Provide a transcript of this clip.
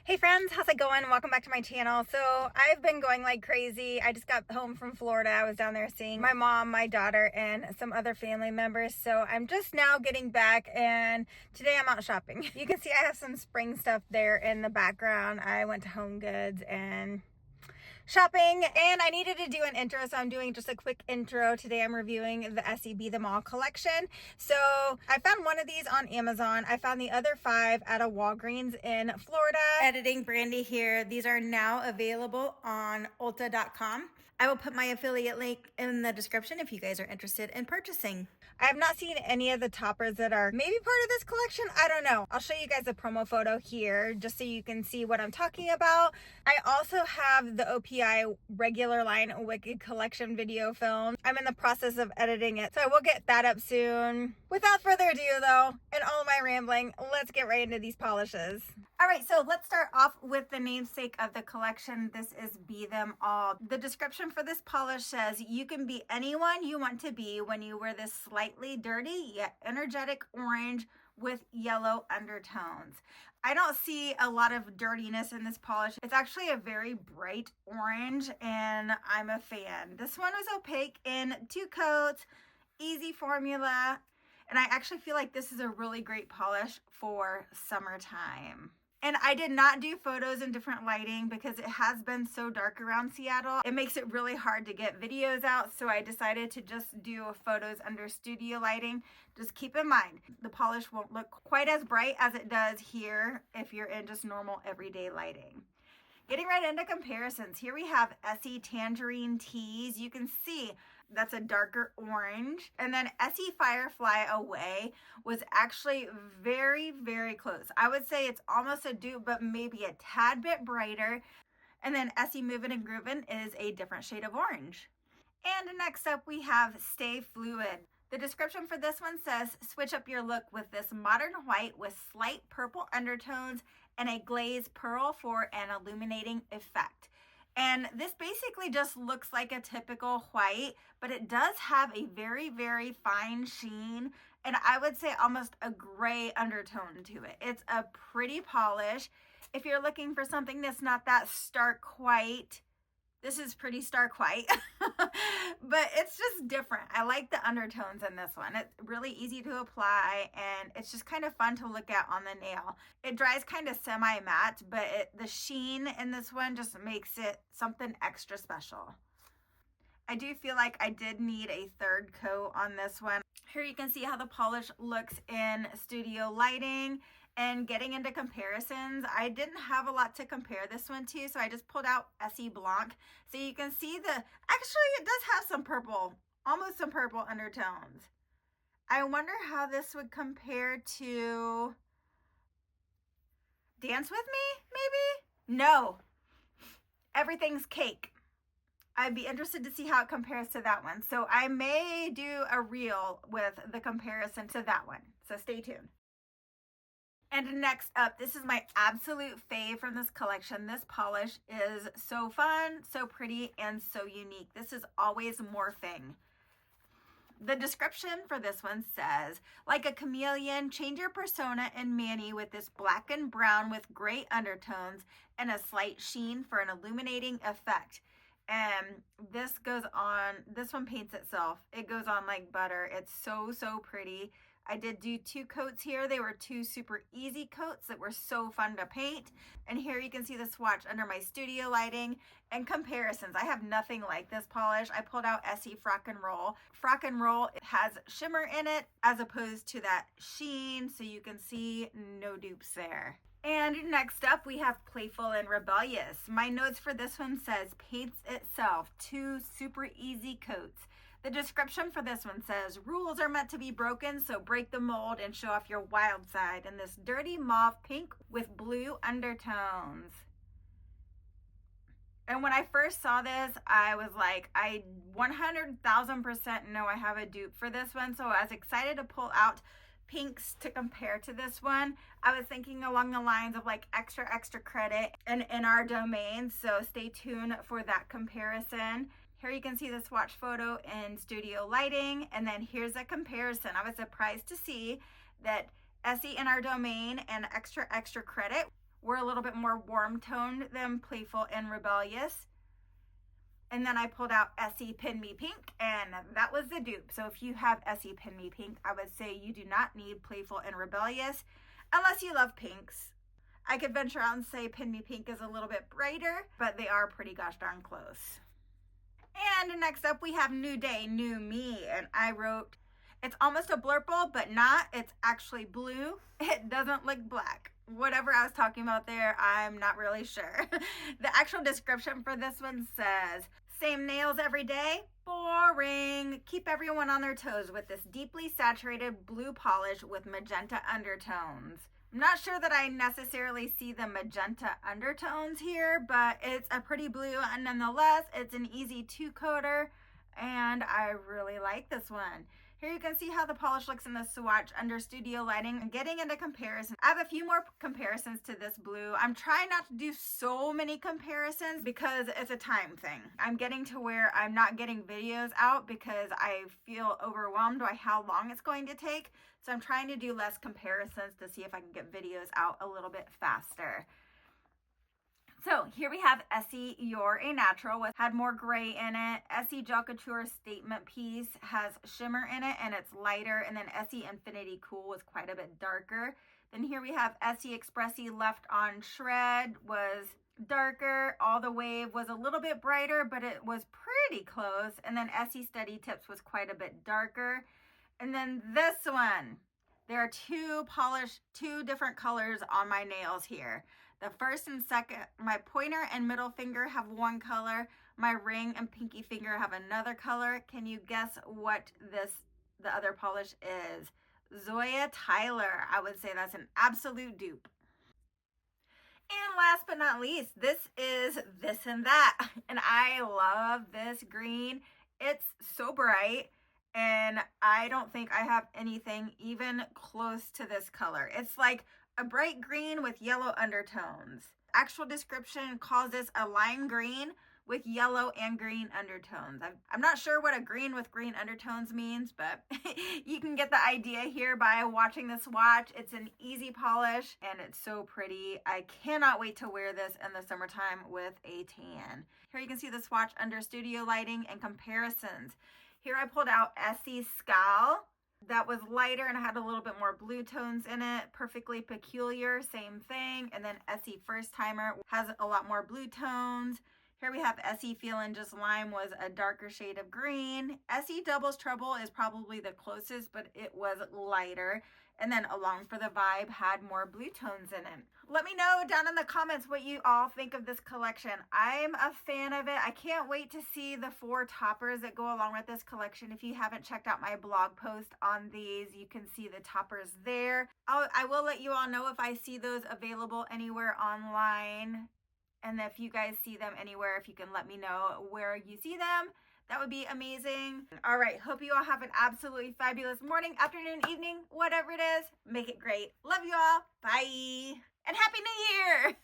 Hey friends, how's it going? Welcome back to my channel. So I've been going like crazy. I just got home from Florida. I was down there seeing my mom, my daughter, and some other family members. So I'm just now getting back and today I'm out shopping. You can see I have some spring stuff there in the background. I went to Home Goods and shopping, and I needed to do an intro, so I'm doing just a quick intro. Today I'm reviewing the Essie Be Them All collection. So I found one of these on Amazon. I found the other 5 at a Walgreens in Florida. Editing Brandy here. These are now available on Ulta.com. I will put my affiliate link in the description if you guys are interested in purchasing. I have not seen any of the toppers that are maybe part of this collection. I don't know. I'll show you guys a promo photo here just so you can see what I'm talking about. I also have the OPI regular line Wicked collection video film. I'm in the process of editing it, so I will get that up soon. Without further ado though, and all my rambling, let's get right into these polishes. All right, so let's start off with the namesake of the collection. This is Be Them All. The description for this polish says, you can be anyone you want to be when you wear this slightly dirty yet energetic orange with yellow undertones. I don't see a lot of dirtiness in this polish. It's actually a very bright orange and I'm a fan. This one was opaque in 2 coats, easy formula, and I actually feel like this is a really great polish for summertime. And I did not do photos in different lighting because it has been so dark around Seattle. It makes it really hard to get videos out, so I decided to just do photos under studio lighting. Just keep in mind, the polish won't look quite as bright as it does here if you're in just normal everyday lighting. Getting right into comparisons, here we have Essie Tangerine Tease. You can see that's a darker orange. And then Essie Firefly Away was actually very, very close. I would say it's almost a dupe, but maybe a tad bit brighter. And then Essie Movin' and Groovin' is a different shade of orange. And next up we have Stay Fluid. The description for this one says, switch up your look with this modern white with slight purple undertones and a glazed pearl for an illuminating effect. And this basically just looks like a typical white, but it does have a very, very fine sheen, and I would say almost a gray undertone to it. It's a pretty polish. If you're looking for something that's not that stark white, this is pretty stark white, but it's just different. I like the undertones in this one. It's really easy to apply and it's just kind of fun to look at on the nail. It dries kind of semi-matte, but the sheen in this one just makes it something extra special. I do feel like I did need a 3rd coat on this one. Here you can see how the polish looks in studio lighting. And getting into comparisons, I didn't have a lot to compare this one to, so I just pulled out Essie Blanc. So you can see actually it does have some purple, almost some purple undertones. I wonder how this would compare to Dance With Me, maybe? No, Everything's Cake. I'd be interested to see how it compares to that one. So I may do a reel with the comparison to that one, so stay tuned. And next up, this is my absolute fave from this collection. This polish is so fun, so pretty, and so unique. This is Always Morphing. The description for this one says, like a chameleon, change your persona in Manny with this black and brown with gray undertones and a slight sheen for an illuminating effect. And this goes on, this one paints itself. It goes on like butter. It's so, so pretty. I did do 2 coats here. They were 2 super easy coats that were so fun to paint. And here you can see the swatch under my studio lighting and comparisons. I have nothing like this polish. I pulled out Essie Frock and Roll. Frock and Roll has shimmer in it as opposed to that sheen, so you can see no dupes there. And next up we have Playful and Rebellious. My notes for this one says paints itself, 2 super easy coats. The description for this one says, rules are meant to be broken, so break the mold and show off your wild side in this dirty mauve pink with blue undertones. And when I first saw this, I was like, I 100,000% know I have a dupe for this one. So I was excited to pull out pinks to compare to this one. I was thinking along the lines of like extra credit and in our domain. So stay tuned for that comparison. Here you can see the swatch photo in studio lighting, and then here's a comparison. I was surprised to see that Essie in our domain and extra credit were a little bit more warm toned than Playful and Rebellious. And then I pulled out Essie Pin Me Pink, and that was the dupe. So if you have Essie Pin Me Pink, I would say you do not need Playful and Rebellious unless you love pinks. I could venture out and say Pin Me Pink is a little bit brighter, but they are pretty gosh darn close. And next up we have New Day, New Me, and I wrote, it's almost a blurple, but not. It's actually blue. It doesn't look black. Whatever I was talking about there, I'm not really sure. The actual description for this one says, same nails every day? Boring. Keep everyone on their toes with this deeply saturated blue polish with magenta undertones. I'm not sure that I necessarily see the magenta undertones here, but it's a pretty blue, and nonetheless, it's an easy two-coater, and I really like this one. Here you can see how the polish looks in the swatch under studio lighting. And getting into comparison, I have a few more comparisons to this blue. I'm trying not to do so many comparisons because it's a time thing. I'm getting to where I'm not getting videos out because I feel overwhelmed by how long it's going to take. So I'm trying to do less comparisons to see if I can get videos out a little bit faster. So here we have Essie You're a Natural, which had more gray in it. Essie Gel Couture Statement Piece has shimmer in it and it's lighter. And then Essie Infinity Cool was quite a bit darker. Then here we have Essie Expressy Left on Shred was darker. All the Wave was a little bit brighter, but it was pretty close. And then Essie Steady Tips was quite a bit darker. And then this one, there are two different colors on my nails here. The first and second, my pointer and middle finger have one color. My ring and pinky finger have another color. Can you guess what the other polish is? Zoya Tyler. I would say that's an absolute dupe. And last but not least, this is This and That. And I love this green. It's so bright. And I don't think I have anything even close to this color. It's like a bright green with yellow undertones. Actual description calls this a lime green with yellow and green undertones. I'm not sure what a green with green undertones means, but you can get the idea here by watching the swatch. It's an easy polish and it's so pretty. I cannot wait to wear this in the summertime with a tan. Here you can see the swatch under studio lighting and comparisons. Here I pulled out Essie Scal. That was lighter and had a little bit more blue tones in it. Perfectly Peculiar, same thing. And then Essie First Timer has a lot more blue tones. Here we have Essie Feelin' Just Lime was a darker shade of green. Essie Doubles Trouble is probably the closest, but it was lighter. And then Along for the Vibe had more blue tones in it. Let me know down in the comments what you all think of this collection. I'm a fan of it. I can't wait to see the 4 toppers that go along with this collection. If you haven't checked out my blog post on these, you can see the toppers there. I will let you all know if I see those available anywhere online. And if you guys see them anywhere, if you can let me know where you see them, that would be amazing. All right, hope you all have an absolutely fabulous morning, afternoon, evening, whatever it is. Make it great. Love you all. Bye. And Happy New Year.